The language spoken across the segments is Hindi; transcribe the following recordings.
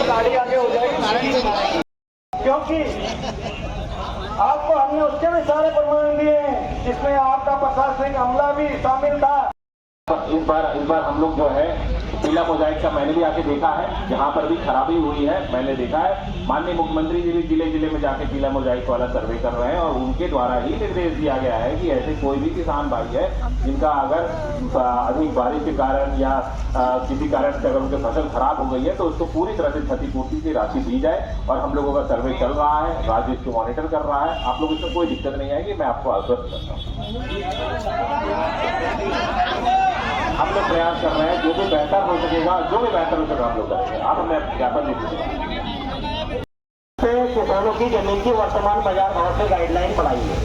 गाड़ी आगे हो जाएगी, क्योंकि आपको हमने उसके भी सारे प्रमाण दिए हैं जिसमें आपका प्रशासनिक अमला भी शामिल था। इस बार हम लोग जो है पीला मोजाइक का मैंने भी आके देखा है, जहाँ पर भी खराबी हुई है मैंने देखा है। माननीय मुख्यमंत्री जी भी जिले जिले में जाके पीला मोजाइक वाला सर्वे कर रहे हैं और उनके द्वारा ही निर्देश दिया गया है कि ऐसे कोई भी किसान भाई है जिनका अगर अधिक बारिश के कारण या किसी कारण से अगर उनकी फसल खराब हो गई है तो उसको पूरी तरह से क्षतिपूर्ति की राशि दी जाए। और हम लोगों का सर्वे चल रहा है, राज्य इसको मॉनिटर कर रहा है। आप लोग इसमें कोई दिक्कत नहीं आएगी, मैं आपको आश्वस्त करता हूँ। हम लोग प्रयास कर रहे हैं, जो भी बेहतर हो सकेगा, जो भी बेहतर हो सकेगा हम लोग करेंगे। आप हमें ज्ञापन दीजिए। किसानों की जमीन की वर्तमान बाजार भाव से गाइडलाइन बढ़ाइए।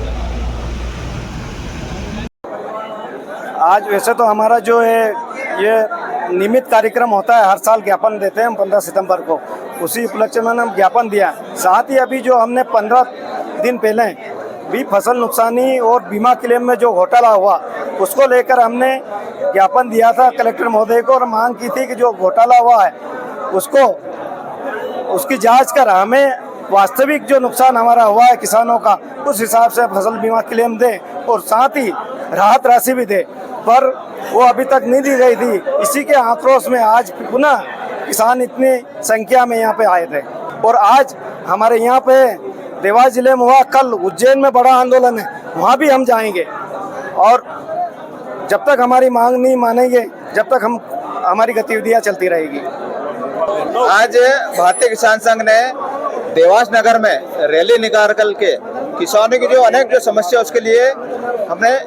आज वैसे तो हमारा जो है ये नियमित कार्यक्रम होता है, हर साल ज्ञापन देते हैं हम 15 सितंबर को, उसी उपलक्ष्य में हम ज्ञापन दिया। साथ ही अभी जो हमने 15 दिन पहले भी फसल नुकसानी और बीमा क्लेम में जो घोटाला हुआ उसको लेकर हमने ज्ञापन दिया था कलेक्टर महोदय को और मांग की थी कि जो घोटाला हुआ है उसको उसकी जांच कर हमें वास्तविक जो नुकसान हमारा हुआ है किसानों का उस हिसाब से फसल बीमा क्लेम दे और साथ ही राहत राशि भी दे, पर वो अभी तक नहीं दी गई थी। इसी के आक्रोश में आज पुनः किसान इतनी संख्या में यहाँ पे आए थे और आज हमारे यहाँ पे देवास जिले में हुआ, कल उज्जैन में बड़ा आंदोलन है, वहाँ भी हम जाएंगे और जब तक हमारी मांग नहीं मानेंगे जब तक हमारी गतिविधियाँ चलती रहेगी। आज भारतीय किसान संघ ने देवास नगर में रैली निकाल के किसानों की जो अनेक जो समस्या उसके लिए हमने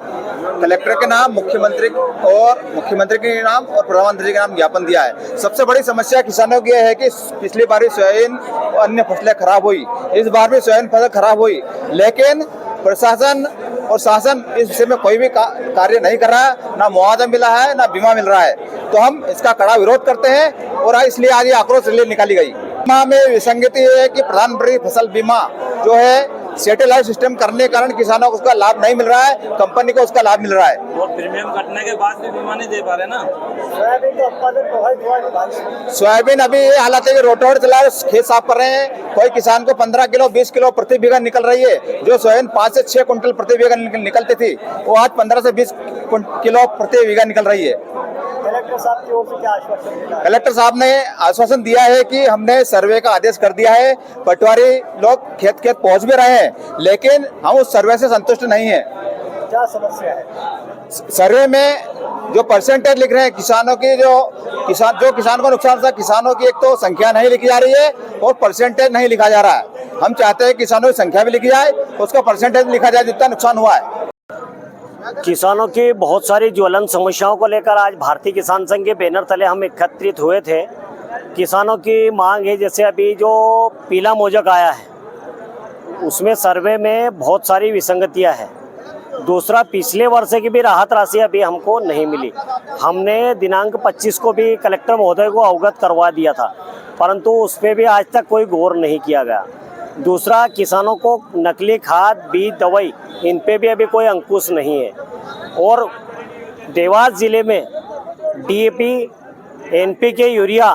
कलेक्टर के नाम, मुख्यमंत्री के नाम और प्रधानमंत्री के नाम ज्ञापन दिया है। सबसे बड़ी समस्या किसानों की है कि पिछली बार भी सोयाबीन और अन्य फसलें खराब हुई, इस बार भी सोयाबीन फसल खराब हुई, लेकिन प्रशासन और शासन इस विषय में कोई भी कार्य नहीं कर रहा है, ना मुआवजा मिला है ना बीमा मिल रहा है। तो हम इसका कड़ा विरोध करते हैं और इसलिए आज ये आक्रोश रैली निकाली गई। बीमा में विसंगति है कि प्रधानमंत्री फसल बीमा जो है सैटेलाइट सिस्टम करने के कारण किसानों को उसका लाभ नहीं मिल रहा है, कंपनी को उसका लाभ मिल रहा है। वो प्रीमियम कटने के बाद भी बीमा नहीं दे पा रहे ना। सोयाबीन का उत्पादन बहुत हुआ। सोयाबीन अभी ये हालत है कि रोटावेटर चला रहे, खेत साफ कर रहे हैं। कोई किसान को 15 किलो 20 किलो प्रति बीघा निकल रही है। जो सोयाबीन 5 से 6 कुंटल प्रति बीघा निकलती थी वो आज 15 से 20 किलो प्रति बीघा निकल रही है। कलेक्टर साहब की ओर से क्या आश्वासन मिला? कलेक्टर साहब ने आश्वासन दिया है कि हमने सर्वे का आदेश कर दिया है, पटवारी लोग खेत खेत पहुंच भी रहे हैं, लेकिन हम उस सर्वे से संतुष्ट नहीं है। क्या समस्या है? सर्वे में जो परसेंटेज लिख रहे हैं किसानों की, जो किसान को नुकसान हुआ, किसानों की एक तो संख्या नहीं लिखी जा रही है और परसेंटेज नहीं लिखा जा रहा है। हम चाहते हैं किसानों की संख्या भी लिखी जाए, उसका परसेंटेज लिखा जाए जितना नुकसान हुआ है। किसानों की बहुत सारी ज्वलंत समस्याओं को लेकर आज भारतीय किसान संघ के बैनर तले हम एकत्रित हुए थे। किसानों की मांग है, जैसे अभी जो पीला मोजक आया है उसमें सर्वे में बहुत सारी विसंगतियां हैं। दूसरा, पिछले वर्ष की भी राहत राशि अभी हमको नहीं मिली। हमने दिनांक 25 को भी कलेक्टर महोदय को अवगत करवा दिया था, परंतु उस पर भी आज तक कोई गौर नहीं किया गया। दूसरा, किसानों को नकली खाद, बीज, दवाई इन पे भी अभी कोई अंकुश नहीं है। और देवास जिले में डीएपी, एनपीके, यूरिया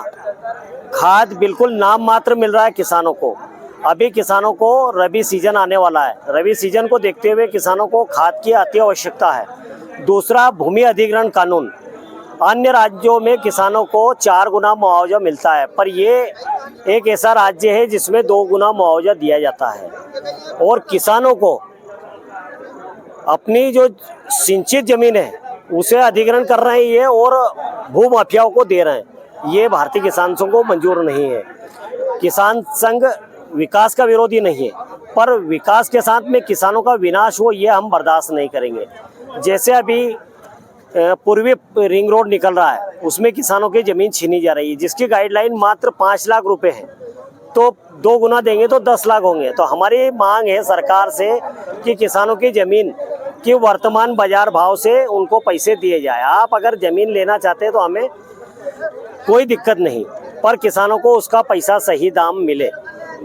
खाद बिल्कुल नाम मात्र मिल रहा है किसानों को। अभी किसानों को रबी सीजन आने वाला है, रबी सीजन को देखते हुए किसानों को खाद की अति आवश्यकता है। दूसरा, भूमि अधिग्रहण कानून, अन्य राज्यों में किसानों को 4 गुना मुआवजा मिलता है, पर ये एक ऐसा राज्य है जिसमें 2 गुना मुआवजा दिया जाता है। और किसानों को अपनी जो सिंचित जमीन है उसे अधिग्रहण कर रहे हैं ये और भू माफियाओं को दे रहे हैं। ये भारतीय किसान संघ को मंजूर नहीं है। किसान संघ विकास का विरोधी नहीं है, पर विकास के साथ में किसानों का विनाश हो ये हम बर्दाश्त नहीं करेंगे। जैसे अभी पूर्वी रिंग रोड निकल रहा है, उसमें किसानों की जमीन छीनी जा रही है, जिसकी गाइडलाइन मात्र 5 लाख रुपए है, तो 2 गुना देंगे तो 10 लाख होंगे। तो हमारी मांग है सरकार से कि किसानों की जमीन की वर्तमान बाजार भाव से उनको पैसे दिए जाए। आप अगर जमीन लेना चाहते हैं तो हमें कोई दिक्कत नहीं, पर किसानों को उसका पैसा सही दाम मिले।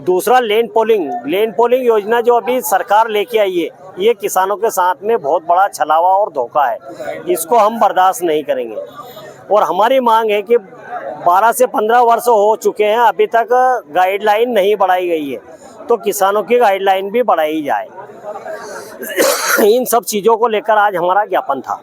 दूसरा, लैंड पोलिंग योजना जो अभी सरकार लेके आई है, ये किसानों के साथ में बहुत बड़ा छलावा और धोखा है, इसको हम बर्दाश्त नहीं करेंगे। और हमारी मांग है कि 12 से 15 वर्ष हो चुके हैं, अभी तक गाइडलाइन नहीं बढ़ाई गई है, तो किसानों की गाइडलाइन भी बढ़ाई जाए। इन सब चीज़ों को लेकर आज हमारा ज्ञापन था।